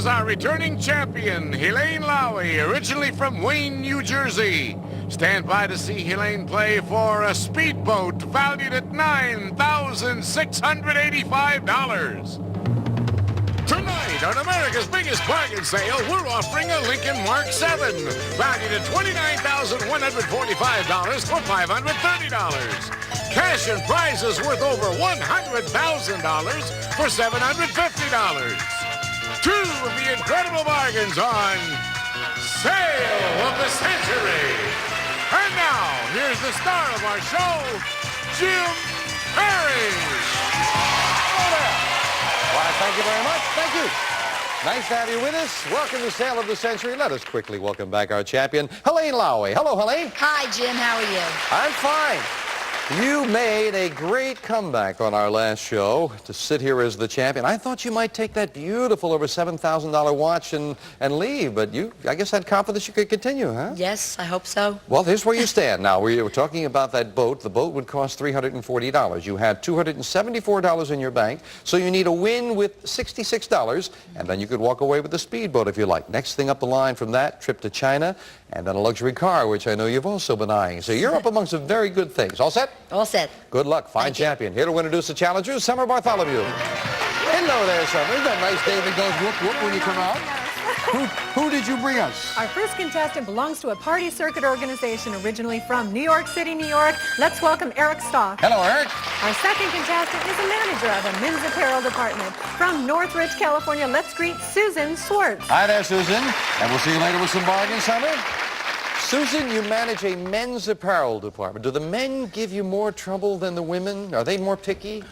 is our returning champion, Helaine Lowry, originally from Wayne, New Jersey. Stand by to see Helaine play for a speedboat valued at $9,685. Tonight, on America's biggest bargain sale, we're offering a Lincoln Mark 7, valued at $29,145 for $530. Cash and prizes worth over $100,000 for $750. Two of the incredible bargains on Sale of the Century. And now, here's the star of our show, Jim Parrish. Hello there. Why, thank you very much. Thank you. Nice to have you with us. Welcome to Sale of the Century. Let us quickly welcome back our champion, Helaine Lowry. Hello, Helaine. Hi, Jim. How are you? I'm fine. You made a great comeback on our last show to sit here as the champion. I thought you might take that beautiful over $7,000 watch and leave, but you, I guess, had confidence you could continue, huh? Yes, I hope so. Well, here's where you stand. Now, we were talking about that boat. The boat would cost $340. You had $274 in your bank, so you need a win with $66, and then you could walk away with the speedboat if you like. Next thing up the line from that, trip to China, and then a luxury car, which I know you've also been eyeing. So you're up among some very good things. All set? All set. Good luck. Fine champion. Here to introduce the challengers, Summer Bartholomew. Hello there, Summer. Isn't that nice day that goes whoop whoop when you come out? Who did you bring us? Our first contestant belongs to a party circuit organization originally from New York City, New York. Let's welcome Eric Stock. Hello, Eric. Our second contestant is a manager of a men's apparel department. From Northridge, California, let's greet Susan Swartz. Hi there, Susan. And we'll see you later with some bargains, Summer. Susan, you manage a men's apparel department. Do the men give you more trouble than the women? Are they more picky?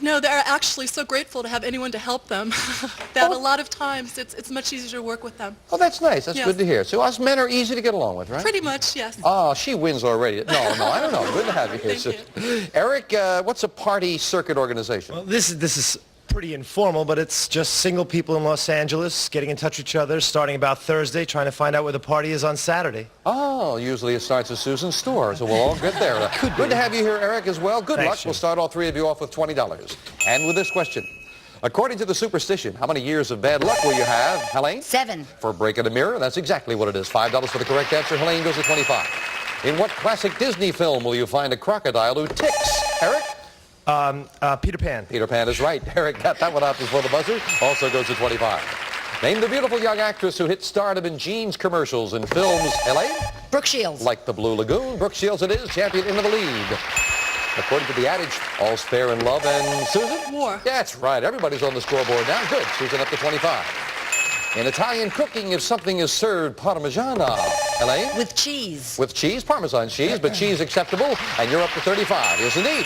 No, they're actually so grateful to have anyone to help them that a lot of times it's much easier to work with them. Oh, that's nice. That's Yes. good to hear. So us men are easy to get along with, right? Pretty much, yes. Oh, she wins already. No, I don't know. Good to have you here, Thank Susan. Eric, what's a party circuit organization? Well, this is pretty informal, but it's just single people in Los Angeles getting in touch with each other, starting about Thursday, trying to find out where the party is on Saturday. Oh, usually it starts at Susan's store, so we'll all get there. Good to have you here, Eric, as well. Good Thanks, luck. Jim. We'll start all three of you off with $20. And with this question. According to the superstition, how many years of bad luck will you have, Helaine? 7. For breaking a mirror, that's exactly what it is. $5 for the correct answer. Helaine goes to 25. In what classic Disney film will you find a crocodile who ticks? Eric? Peter Pan. Peter Pan is right. Eric got that one out before the buzzer. Also goes to 25. Name the beautiful young actress who hit stardom in jeans commercials and films. Helaine? Brooke Shields. Like the Blue Lagoon, Brooke Shields it is, champion into the lead. According to the adage, all's fair in love and Susan? War. That's right. Everybody's on the scoreboard now. Good. Susan up to 25. In Italian cooking, if something is served Parmigiana, Helaine? With cheese. With cheese, Parmesan cheese, but cheese acceptable, and you're up to 35. Yes, indeed.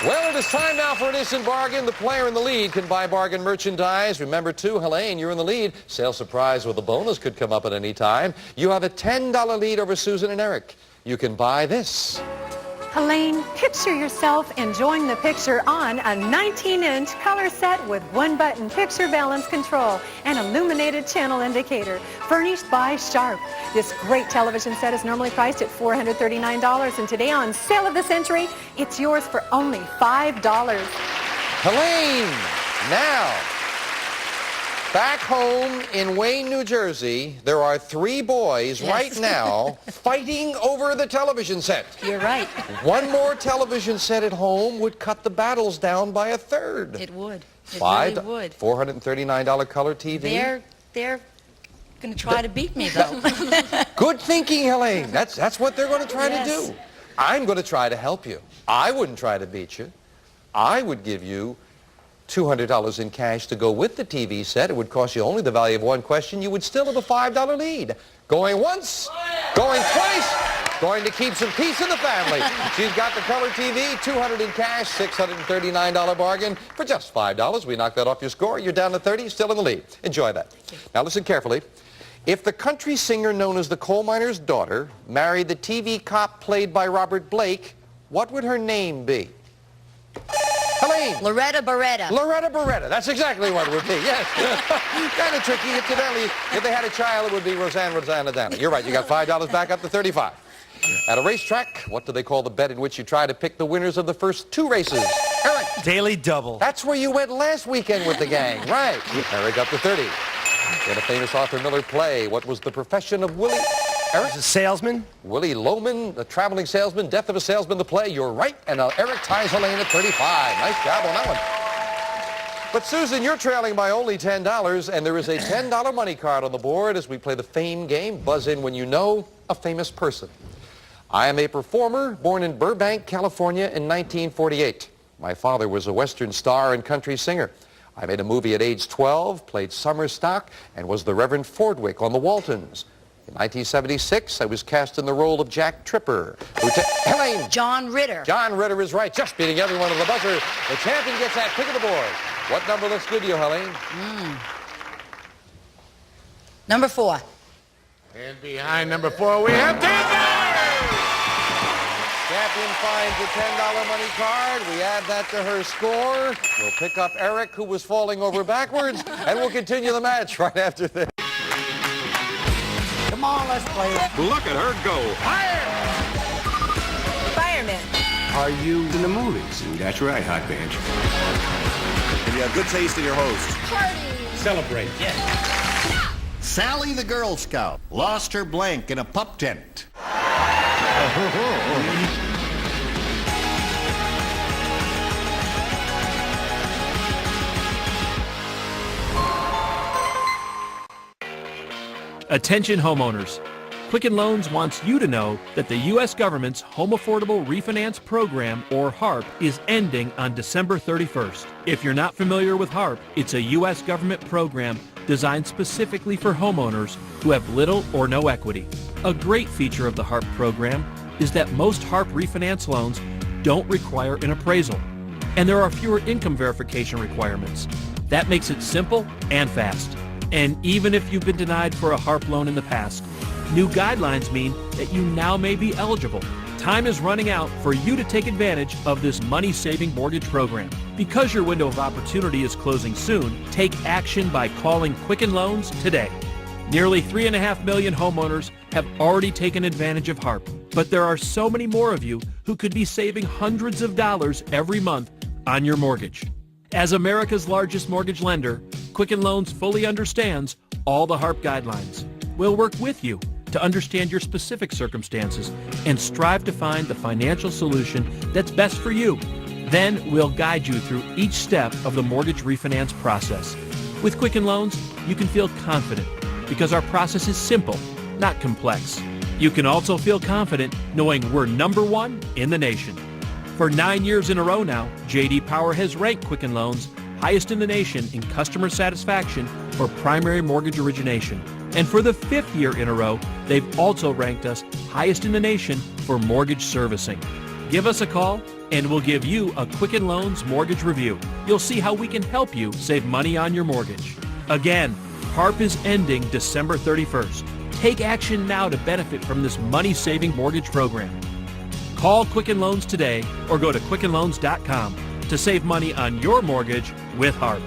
Well, it is time now for an instant bargain. The player in the lead can buy bargain merchandise. Remember, too, Helaine, you're in the lead. Sale surprise with a bonus could come up at any time. You have a $10 lead over Susan and Eric. You can buy this. Helaine, picture yourself enjoying the picture on a 19-inch color set with one-button picture balance control and illuminated channel indicator, furnished by Sharp. This great television set is normally priced at $439, and today on Sale of the Century, it's yours for only $5. Helaine, now, back home in Wayne, New Jersey, there are 3 boys right now fighting over the television set. You're right. One more television set at home would cut the battles down by a third. It would. It Five, really would. $439 color TV. They're going to try to beat me, though. Good thinking, Helaine. That's what they're going to try Yes. to do. I'm going to try to help you. I wouldn't try to beat you. I would give you $200 in cash to go with the TV set. It would cost you only the value of one question. You would still have a $5 lead. Going once, going twice, going to keep some peace in the family. She's got the color TV, $200 in cash, $639 bargain for just $5. We knock that off your score. You're down to 30, still in the lead. Enjoy that. Now listen carefully. If the country singer known as the coal miner's daughter married the TV cop played by Robert Blake, what would her name be? Helaine. Loretta Beretta. Loretta Beretta. That's exactly what it would be, yes. Kind of tricky. Incidentally, if they had a child, it would be Rosanna Dana. You're right. You got $5 back up to 35. At a racetrack, what do they call the bet in which you try to pick the winners of the first 2 races? Eric. Daily double. That's where you went last weekend with the gang. Right. Eric up to 30. In a famous Arthur Miller play, what was the profession of Willie? Eric? A salesman? Willie Loman, the traveling salesman, Death of a Salesman, the play. You're right. And Eric ties Helaine at 35. Nice job on that one. But Susan, you're trailing by only $10, and there is a $10 money card on the board as we play the fame game. Buzz in when you know a famous person. I am a performer born in Burbank, California in 1948. My father was a Western star and country singer. I made a movie at age 12, played summer stock, and was the Reverend Fordwick on the Waltons. In 1976, I was cast in the role of Jack Tripper. Helaine! John Ritter. John Ritter is right, just beating everyone on the buzzer. The champion gets that pick of the board. What number looks good to you, Helaine? Number 4. And behind number 4, we have $10. Champion finds a $10 money card. We add that to her score. We'll pick up Eric, who was falling over backwards, and we'll continue the match right after this. Come on, let's play it. Look at her go. Fire! Fireman. Are you in the movies? That's right, hot bitch. And you have good taste in your host. Celebrate. Yeah. Sally the Girl Scout lost her blank in a pup tent. Attention homeowners. Quicken Loans wants you to know that the U.S. government's Home Affordable Refinance Program, or HARP, is ending on December 31st. If you're not familiar with HARP, it's a U.S. government program designed specifically for homeowners who have little or no equity. A great feature of the HARP program is that most HARP refinance loans don't require an appraisal, and there are fewer income verification requirements. That makes it simple and fast. And even if you've been denied for a HARP loan in the past, new guidelines mean that you now may be eligible. Time is running out for you to take advantage of this money-saving mortgage program. Because your window of opportunity is closing soon, take action by calling Quicken Loans today. Nearly 3.5 million homeowners have already taken advantage of HARP, but there are so many more of you who could be saving hundreds of dollars every month on your mortgage. As America's largest mortgage lender, Quicken Loans fully understands all the HARP guidelines. We'll work with you to understand your specific circumstances and strive to find the financial solution that's best for you. Then we'll guide you through each step of the mortgage refinance process. With Quicken Loans, you can feel confident because our process is simple, not complex. You can also feel confident knowing we're number 1 in the nation. For 9 years in a row now, J.D. Power has ranked Quicken Loans highest in the nation in customer satisfaction for primary mortgage origination. And for the 5th year in a row, they've also ranked us highest in the nation for mortgage servicing. Give us a call and we'll give you a Quicken Loans mortgage review. You'll see how we can help you save money on your mortgage. Again, HARP is ending December 31st. Take action now to benefit from this money-saving mortgage program. Call Quicken Loans today or go to quickenloans.com to save money on your mortgage with HARP.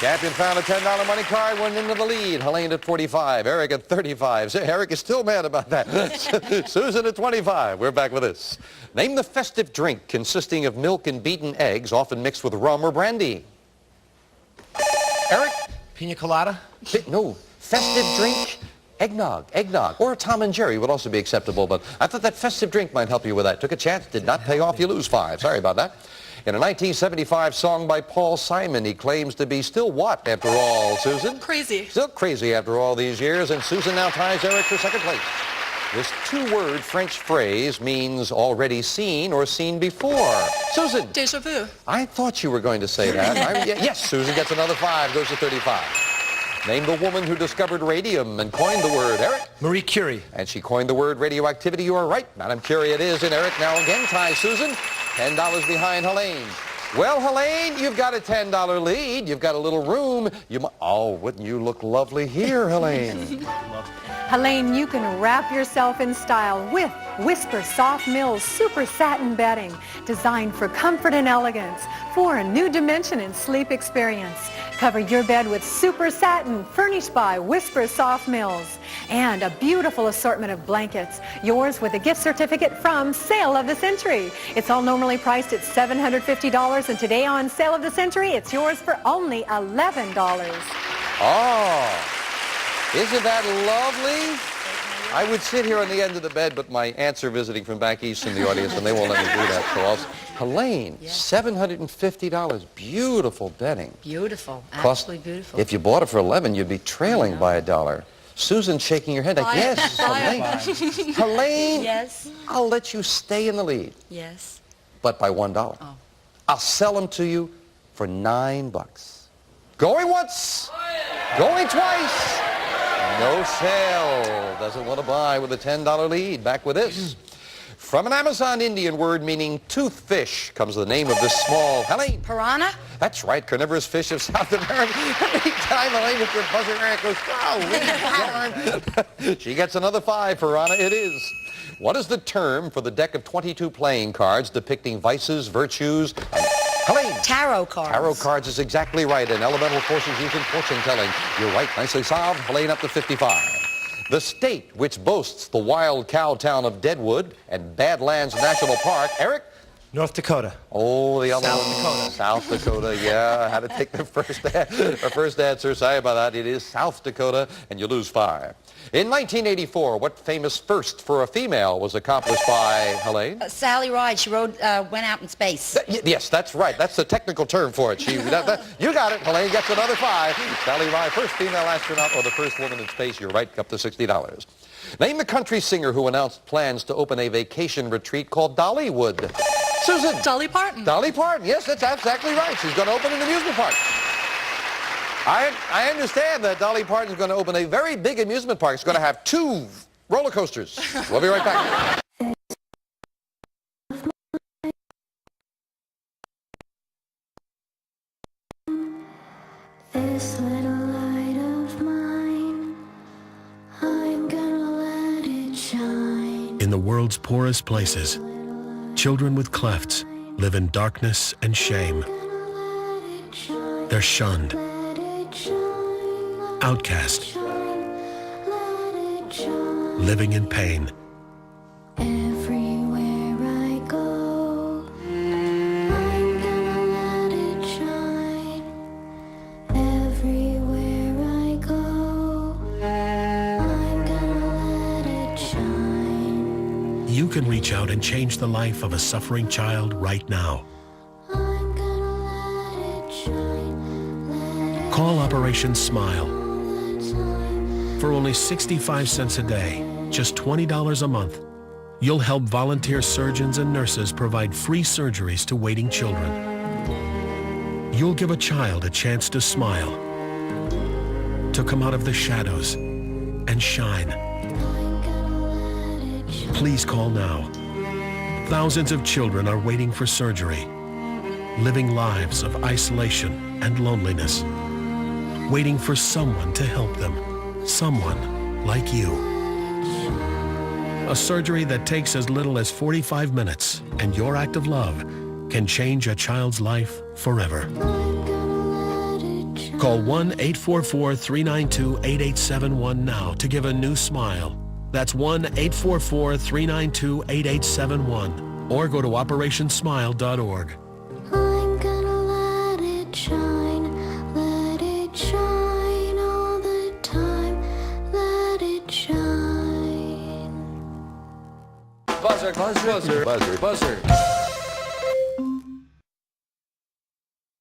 Champion found a $10 money card, went into the lead. Helaine at 45, Eric at 35. Eric is still mad about that. Susan at 25. We're back with this. Name the festive drink consisting of milk and beaten eggs, often mixed with rum or brandy. Eric? Pina colada? No. Festive drink? Eggnog. Or Tom and Jerry would also be acceptable, but I thought that festive drink might help you with that. Took a chance, did not pay off, you lose 5. Sorry about that. In a 1975 song by Paul Simon, he claims to be still what after all, Susan? Crazy. Still crazy after all these years, and Susan now ties Eric for second place. This 2-word French phrase means already seen or seen before. Susan. Deja vu. I thought you were going to say that. Yes, Susan gets another 5, goes to 35. Name the woman who discovered radium and coined the word. Eric? Marie Curie. And she coined the word radioactivity. You are right. Madame Curie it is. And Eric now again ties Susan. $10 behind Helaine. Well, Helaine, you've got a $10 lead. You've got a little room. Oh, wouldn't you look lovely here, Helaine? Helaine, you can wrap yourself in style with Whisper Soft Mill's super satin bedding, designed for comfort and elegance, for a new dimension in sleep experience. Cover your bed with super satin, furnished by Whisper Soft Mills. And a beautiful assortment of blankets. Yours with a gift certificate from Sale of the Century. It's all normally priced at $750, and today on Sale of the Century, it's yours for only $11. Oh, isn't that lovely? I would sit here on the end of the bed, but my aunts are visiting from back east in the audience, and they won't let me do that. So Helaine, $750. Beautiful bedding. Beautiful. Plus, Absolutely beautiful. if you bought it for $11, you'd be trailing by $1. Susan shaking her head like, yes, Helaine. Helaine, Yes. I'll let you stay in the lead, Yes. but by $1. Oh. I'll sell them to you for $9. Going once, going twice. No sale. Doesn't want to buy with a $10 lead. Back with this. From an Amazon Indian word meaning toothfish comes the name of this small Helaine. Piranha? That's right, carnivorous fish of South America. Every time Helaine hits her buzzer, Eric goes, she gets another 5, piranha it is. What is the term for the deck of 22 playing cards depicting vices, virtues, and Helaine? Tarot cards. Tarot cards is exactly right, and elemental forces used in fortune telling. You're right, nicely solved. Helaine up to 55. The state which boasts the wild cow town of Deadwood and Badlands National Park, Eric? North Dakota. Oh, the other South one. Dakota. South Dakota, yeah. I had to take the first answer. Sorry about that. It is South Dakota, and you lose 5. In 1984, what famous first for a female was accomplished by Helaine? Sally Ride. She went out in space. Yes, that's right. That's the technical term for it. You got it. Helaine gets another 5. Sally Ride, first female astronaut or the first woman in space. You're right, up to $60. Name the country singer who announced plans to open a vacation retreat called Dollywood. Susan. Dolly Parton. Dolly Parton. Yes, that's exactly right. She's going to open an amusement park. I understand that Dolly Parton's going to open a very big amusement park. It's going to have 2 roller coasters. We'll be right back. This little light of mine, I'm gonna let it shine. In the world's poorest places, children with clefts live in darkness and shame. They're shunned, outcast, living in pain. Everywhere I go, I'm gonna let it shine. Everywhere I go, I'm gonna let it shine. You can reach out and change the life of a suffering child right now. I'm gonna let it shine. Let it Call Operation Smile. all the time. For only 65 cents a day, just $20 a month, you'll help volunteer surgeons and nurses provide free surgeries to waiting children. You'll give a child a chance to smile, to come out of the shadows and shine. I'm gonna let it shine. Please call now. Thousands of children are waiting for surgery, living lives of isolation and loneliness, waiting for someone to help them, someone like you. A surgery that takes as little as 45 minutes, and your act of love can change a child's life forever. I'm gonna let it shine. Call 1-844-392-8871 now to give a new smile. That's 1-844-392-8871, or go to operationsmile.org. I'm gonna let it shine all the time, let it shine. Buzzer, buzzer, buzzer, buzzer, buzzer.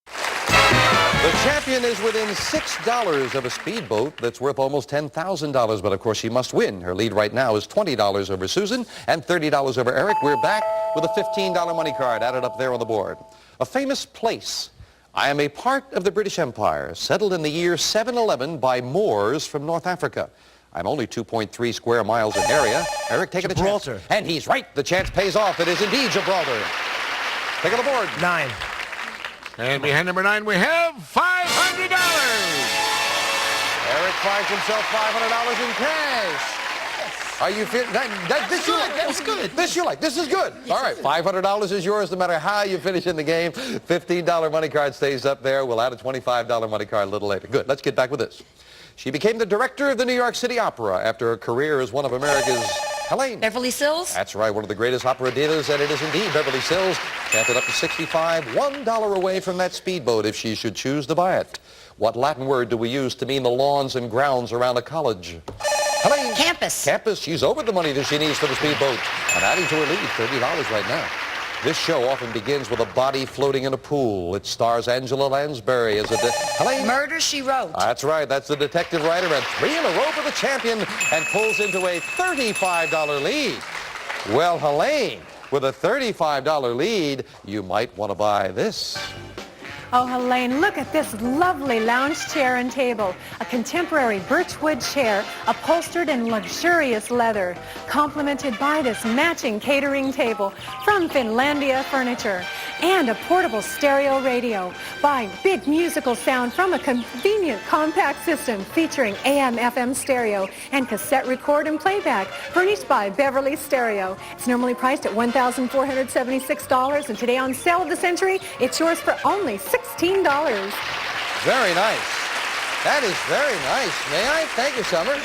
The champion is within $6 of a speedboat that's worth almost $10,000, but of course she must win. Her lead right now is $20 over Susan and $30 over Eric. We're back with a $15 money card added up there on the board. A famous place. I am a part of the British Empire, settled in the year 711 by Moors from North Africa. I'm only 2.3 square miles in area. Eric, taking a chance. Gibraltar. And he's right. The chance pays off. It is indeed Gibraltar. Take on the board. 9. And behind number 9, we have $500. Eric finds himself $500 in cash. Are you fit? This you like? That was good. This you like? This is good. All right, $500 is yours no matter how you finish in the game. $15 money card stays up there. We'll add a $25 money card a little later. Good. Let's get back with this. She became the director of the New York City Opera after her career as one of America's Helaine. Beverly Sills? That's right, one of the greatest opera divas, and it is indeed Beverly Sills. Chanted up to 65, $1 away from that speedboat if she should choose to buy it. What Latin word do we use to mean the lawns and grounds around a college? Helaine. Campus. Campus. She's over the money that she needs for the speedboat. And adding to her lead, $30 right now. This show often begins with a body floating in a pool. It stars Angela Lansbury as a Helaine. Murder, She Wrote. That's right. That's the detective writer. And 3 in a row for the champion and pulls into a $35 lead. Well, Helaine, with a $35 lead, you might want to buy this. Oh, Helaine, look at this lovely lounge chair and table. A contemporary birchwood chair, upholstered in luxurious leather, complemented by this matching catering table from Finlandia Furniture, and a portable stereo radio by Big Musical Sound from a convenient compact system featuring AM/FM stereo and cassette record and playback, furnished by Beverly Stereo. It's normally priced at $1,476, and today on Sale of the Century, it's yours for only $16. Very nice. That is very nice. May I? Thank you, Summer.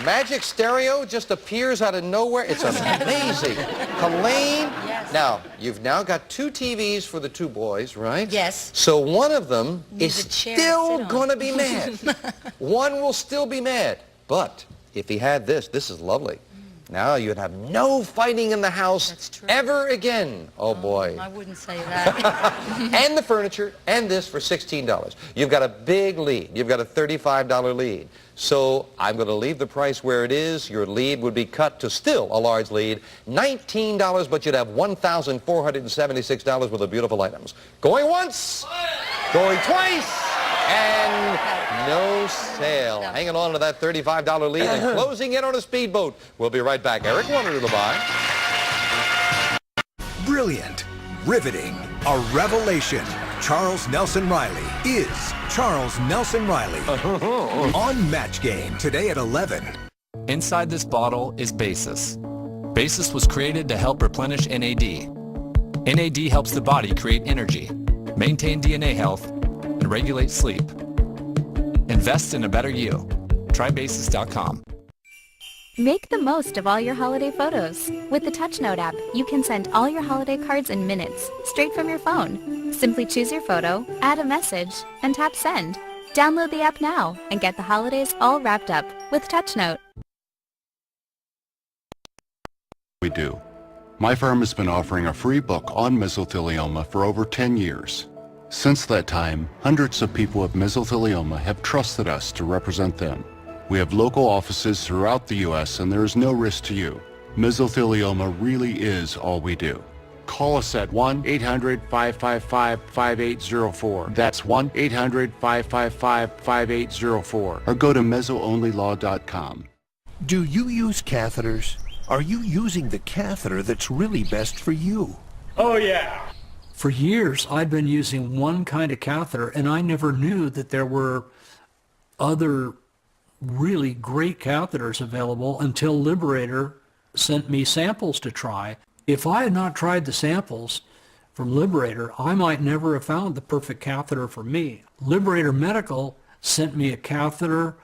Magic stereo just appears out of nowhere. It's amazing. Helaine, yes. Now, you've now got 2 TVs for the 2 boys, right? Yes. So one of them is Needs a chair still to sit on. going to be mad. One will still be mad. But if he had this is lovely. Now you'd have no fighting in the house ever again. Oh, boy. I wouldn't say that. And the furniture, and this for $16. You've got a big lead. You've got a $35 lead. So I'm going to leave the price where it is. Your lead would be cut to still a large lead, $19, but you'd have $1,476 with the beautiful items. Going once, going twice, and no sale. No. Hanging on to that $35 lead and closing in on a speedboat. We'll be right back. Eric Warner to the buy. Brilliant, riveting, a revelation. Charles Nelson Riley is Charles Nelson Riley on Match Game today at 11. Inside this bottle is Basis. Basis was created to help replenish NAD. NAD helps the body create energy, maintain DNA health, and regulate sleep. Invest in a better you. Try Basis.com. Make the most of all your holiday photos. With the TouchNote app, you can send all your holiday cards in minutes, straight from your phone. Simply choose your photo, add a message, and tap send. Download the app now and get the holidays all wrapped up with TouchNote. We do. My firm has been offering a free book on mesothelioma for over 10 years. Since that time, hundreds of people with mesothelioma have trusted us to represent them. We have local offices throughout the U.S. and there is no risk to you. Mesothelioma really is all we do. Call us at 1-800-555-5804. That's 1-800-555-5804. Or go to mesoonlylaw.com. Do you use catheters? Are you using the catheter that's really best for you? Oh, yeah. For years, I'd been using one kind of catheter, and I never knew that there were other really great catheters available until Liberator sent me samples to try. If I had not tried the samples from Liberator, I might never have found the perfect catheter for me. Liberator Medical sent me a catheter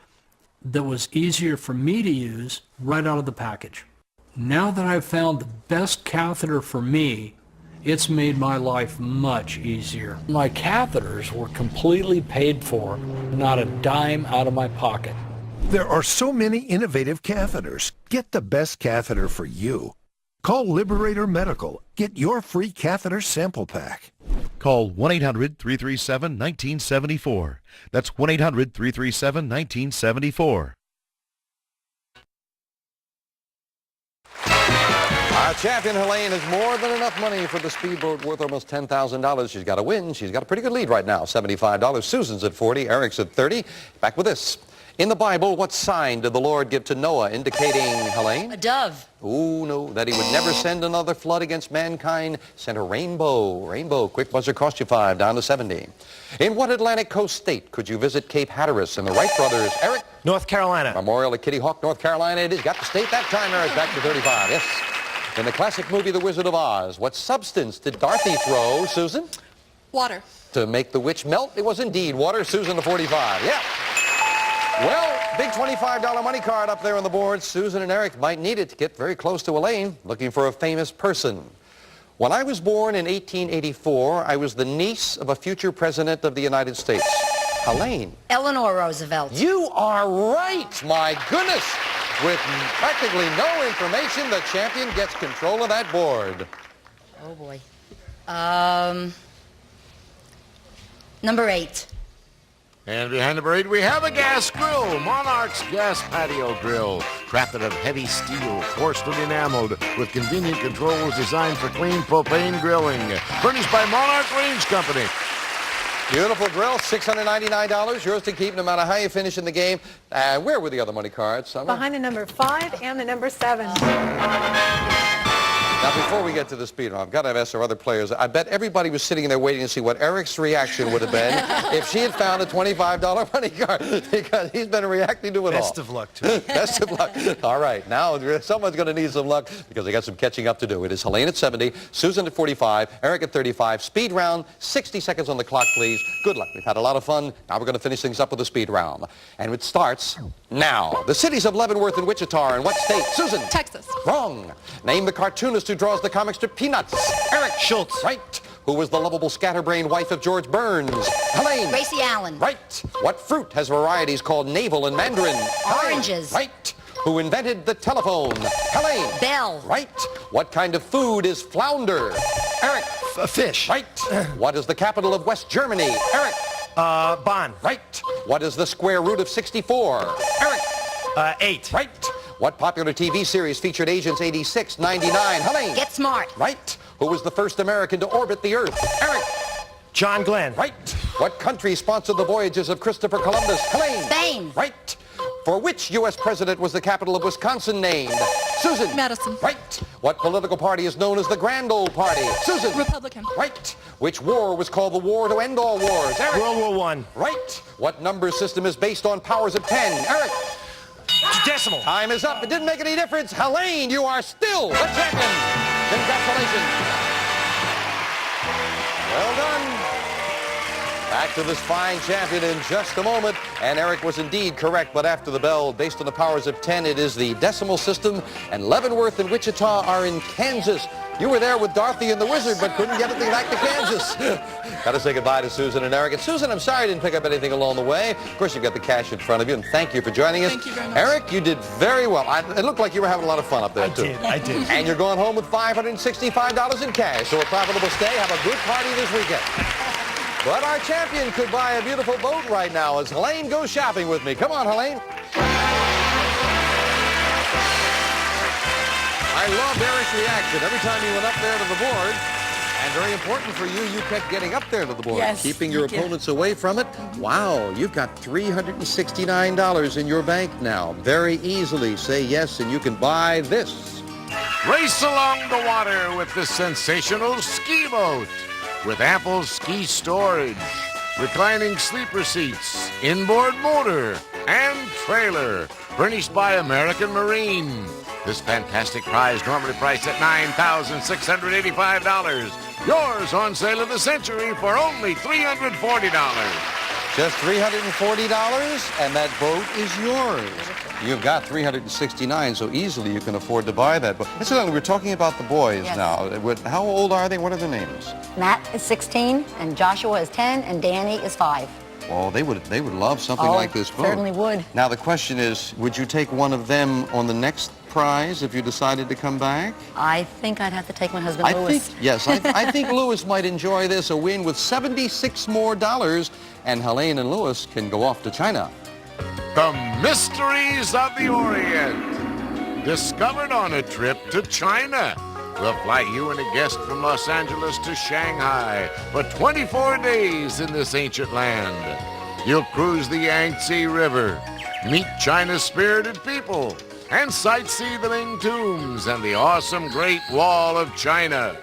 that was easier for me to use right out of the package. Now that I've found the best catheter for me, it's made my life much easier. My catheters were completely paid for, not a dime out of my pocket. There are so many innovative catheters. Get the best catheter for you. Call Liberator Medical. Get your free catheter sample pack. Call 1-800-337-1974. That's 1-800-337-1974. Our champion, Helaine, has more than enough money for the speedboat worth almost $10,000. She's got to win. She's got a pretty good lead right now, $75. Susan's at 40, Eric's at 30. Back with this. In the Bible, what sign did the Lord give to Noah, indicating, Helaine? A dove. Oh, no, that he would never send another flood against mankind. Sent a rainbow. Rainbow. Quick buzzer cost you 5, down to 70. In what Atlantic coast state could you visit Cape Hatteras and the Wright brothers? Eric? North Carolina. Memorial at Kitty Hawk, North Carolina it is. Got the state that time, Eric. Back to 35. Yes. In the classic movie The Wizard of Oz, what substance did Dorothy throw, Susan? Water. To make the witch melt? It was indeed water. Susan to 45. Yeah. Well, big $25 money card up there on the board. Susan and Eric might need it to get very close to Helaine, looking for a famous person. When I was born in 1884, I was the niece of a future president of the United States. Helaine. Eleanor Roosevelt. You are right, my goodness. With practically no information, the champion gets control of that board. Oh, boy. Number 8. And behind number 8, we have a gas grill, Monarch's Gas Patio Grill. Crafted of heavy steel, porcelain enameled, with convenient controls designed for clean propane grilling. Furnished by Monarch Range Company. Beautiful grill, $699. Yours to keep no matter how you finish in the game. Where were the other money cards, Summer? Behind the number 5 and the number 7. Now, before we get to the speed round, I've got to ask our other players. I bet everybody was sitting there waiting to see what Eric's reaction would have been if she had found a $25 money card, because he's been reacting to it all. Best of luck to you. Best of luck. All right, now someone's going to need some luck because they got some catching up to do. It is Helaine at 70, Susan at 45, Eric at 35. Speed round, 60 seconds on the clock, please. Good luck. We've had a lot of fun. Now we're going to finish things up with the speed round. And it starts now. The cities of Leavenworth and Wichita are in what state? Susan? Texas. Wrong. Name the cartoonist who draws the comic strip Peanuts. Eric. Schultz. Right. Who was the lovable scatterbrained wife of George Burns? Helaine. Gracie Allen. Right. What fruit has varieties called navel and mandarin? Oranges. Helaine. Right. Who invented the telephone? Helaine. Bell. Right. What kind of food is flounder? Eric. Fish. Right. What is the capital of West Germany? Eric. Bonn. Right. What is the square root of 64? Eric. 8. Right. What popular TV series featured Agents 86, 99? Helaine. Get Smart. Right. Who was the first American to orbit the Earth? Eric. John Glenn. Right. What country sponsored the voyages of Christopher Columbus? Helaine. Spain. Right. For which U.S. president was the capital of Wisconsin named? Susan. Madison. Right. What political party is known as the Grand Old Party? Susan. Republican. Right. Which war was called the war to end all wars? Eric. World War I. Right. What number system is based on powers of 10? Eric. Decimal. Time is up. It didn't make any difference. Helaine, you are still the champion. Congratulations. Well done. Back to this fine champion in just a moment. And Eric was indeed correct, but after the bell, based on the powers of 10, it is the decimal system. And Leavenworth and Wichita are in Kansas. You were there with Dorothy and the Wizard, but couldn't get anything back to Kansas. Got to say goodbye to Susan and Eric. And Susan, I'm sorry I didn't pick up anything along the way. Of course, you've got the cash in front of you, and thank you for joining us. Thank you very much. Eric, you did very well. It looked like you were having a lot of fun up there, too. I did. And you're going home with $565 in cash. So a profitable stay. Have a good party this weekend. But our champion could buy a beautiful boat right now as Helaine goes shopping with me. Come on, Helaine. I loved Eric's reaction every time he went up there to the board. And very important for you, you kept getting up there to the board, Yes, keeping your opponents away from it. Wow, you've got $369 in your bank now. Very easily say yes, and you can buy this. Race along the water with this sensational ski boat. With ample ski storage, reclining sleeper seats, inboard motor, and trailer. Furnished by American Marine. This fantastic prize normally priced at $9,685. Yours on sale of the century for only $340. Just $340, and that boat is yours. You've got $369, so easily you can afford to buy that boat. Incidentally, we're talking about the boys now. How old are they? What are their names? Matt is 16, and Joshua is 10, and Danny is 5. Well, they would love something like this boat. Certainly would. Now, the question is, would you take one of them on the next prize if you decided to come back? I think I'd have to take my husband, Louis. I think Louis might enjoy this, a win with $76 more, and Helaine and Louis can go off to China. The Mysteries of the Orient. Discovered on a trip to China. We'll fly you and a guest from Los Angeles to Shanghai for 24 days in this ancient land. You'll cruise the Yangtze River, meet China's spirited people, and sightsee the Ming Tombs and the awesome Great Wall of China.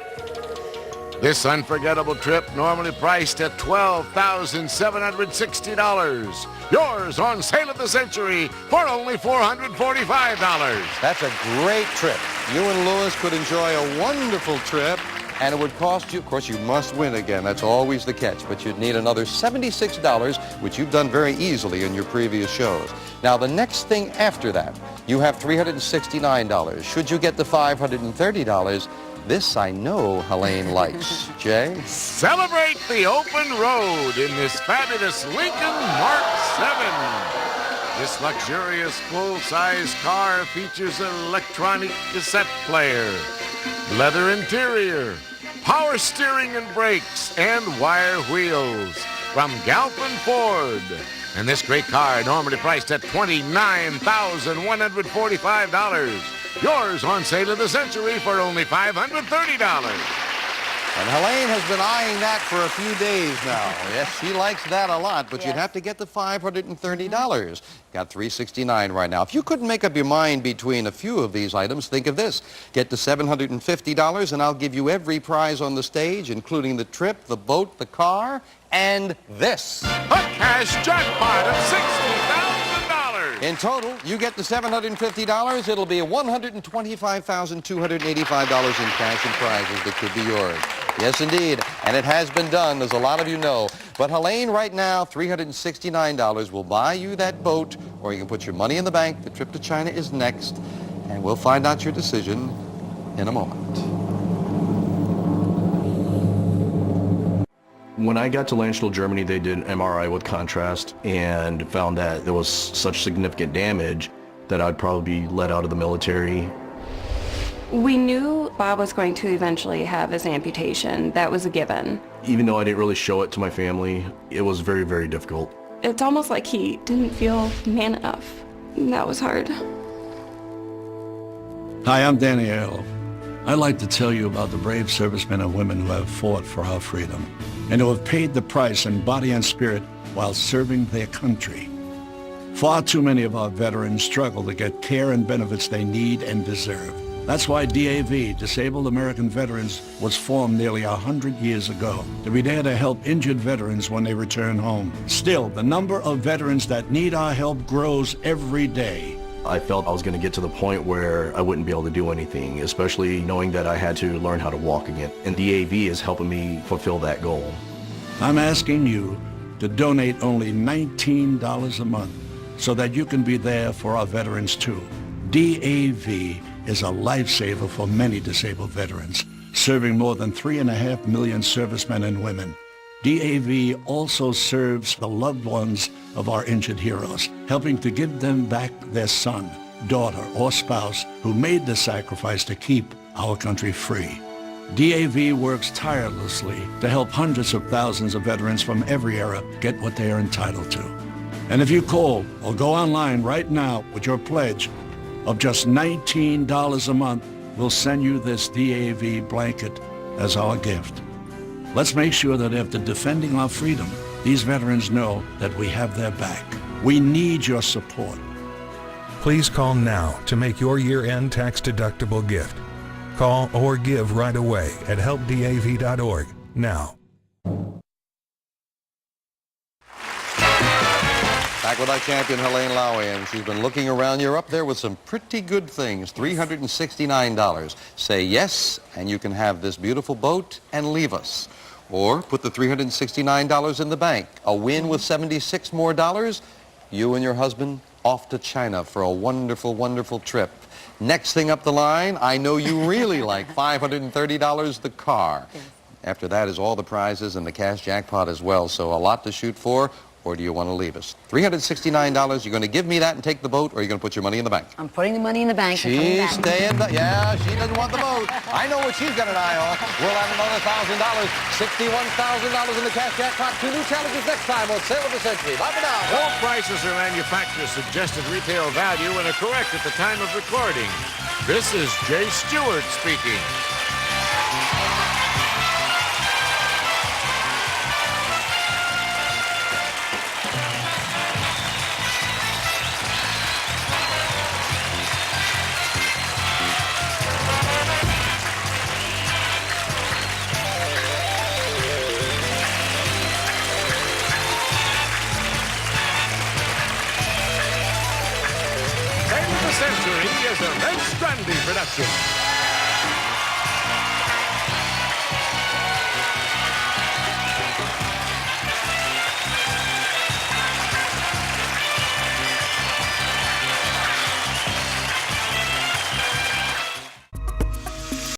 This unforgettable trip, normally priced at $12,760, Yours on sale of the century for only $445. That's a great trip. You and Louis could enjoy a wonderful trip, and it would cost you, of course, you must win again. That's always the catch, but you'd need another $76, which you've done very easily in your previous shows. Now, the next thing after that, you have $369. Should you get the $530, this I know Helaine likes. Jay? Celebrate the open road in this fabulous Lincoln Mark 7. This luxurious full-size car features an electronic cassette player, leather interior, power steering and brakes, and wire wheels from Galpin Ford. And this great car normally priced at $29,145. Yours on sale of the century for only $530. And Helaine has been eyeing that for a few days now. Yes, she likes that a lot, but you'd have to get the $530. Got $369 right now. If you couldn't make up your mind between a few of these items, think of this. Get the $750 and I'll give you every prize on the stage, including the trip, the boat, the car, and this. A cash jackpot of $60,000. In total, you get the $750. It'll be $125,285 in cash and prizes that could be yours. Yes, indeed. And it has been done, as a lot of you know. But Helaine, right now, $369 will buy you that boat, or you can put your money in the bank. The trip to China is next, and we'll find out your decision in a moment. When I got to Landstuhl, Germany, they did an MRI with contrast and found that there was such significant damage that I'd probably be let out of the military. We knew Bob was going to eventually have his amputation. That was a given. Even though I didn't really show it to my family, it was very, very difficult. It's almost like he didn't feel man enough. That was hard. Hi, I'm Danny Earl. I'd like to tell you about the brave servicemen and women who have fought for our freedom and who have paid the price in body and spirit while serving their country. Far too many of our veterans struggle to get care and benefits they need and deserve. That's why DAV, Disabled American Veterans, was formed nearly 100 years ago to be there to help injured veterans when they return home. Still, the number of veterans that need our help grows every day. I felt I was going to get to the point where I wouldn't be able to do anything, especially knowing that I had to learn how to walk again. And DAV is helping me fulfill that goal. I'm asking you to donate only $19 a month so that you can be there for our veterans too. DAV is a lifesaver for many disabled veterans, serving more than 3.5 million servicemen and women. DAV also serves the loved ones of our injured heroes, helping to give them back their son, daughter, or spouse who made the sacrifice to keep our country free. DAV works tirelessly to help hundreds of thousands of veterans from every era get what they are entitled to. And if you call or go online right now with your pledge of just $19 a month, we'll send you this DAV blanket as our gift. Let's make sure that after defending our freedom, these veterans know that we have their back. We need your support. Please call now to make your year-end tax-deductible gift. Call or give right away at helpdav.org now. Back with our champion, Helaine Lowy, and she's been looking around. You're up there with some pretty good things, $369. Say yes, and you can have this beautiful boat and leave us. Or put the $369 in the bank. A win with $76 more dollars. You and your husband off to China for a wonderful, wonderful trip. Next thing up the line, I know you really like $530, the car. After that is all the prizes and the cash jackpot as well, so a lot to shoot for. Or do you want to leave us? $369, you're going to give me that and take the boat, or you're going to put your money in the bank? I'm putting the money in the bank. She's staying, yeah, she doesn't want the boat. I know what she's got an eye on. We'll have another $1,000, $61,000 in the cash jackpot. 2 new challenges next time on Sale of the Century. Bye for now. All prices are manufacturer's suggested retail value and are correct at the time of recording. This is Jay Stewart speaking. question.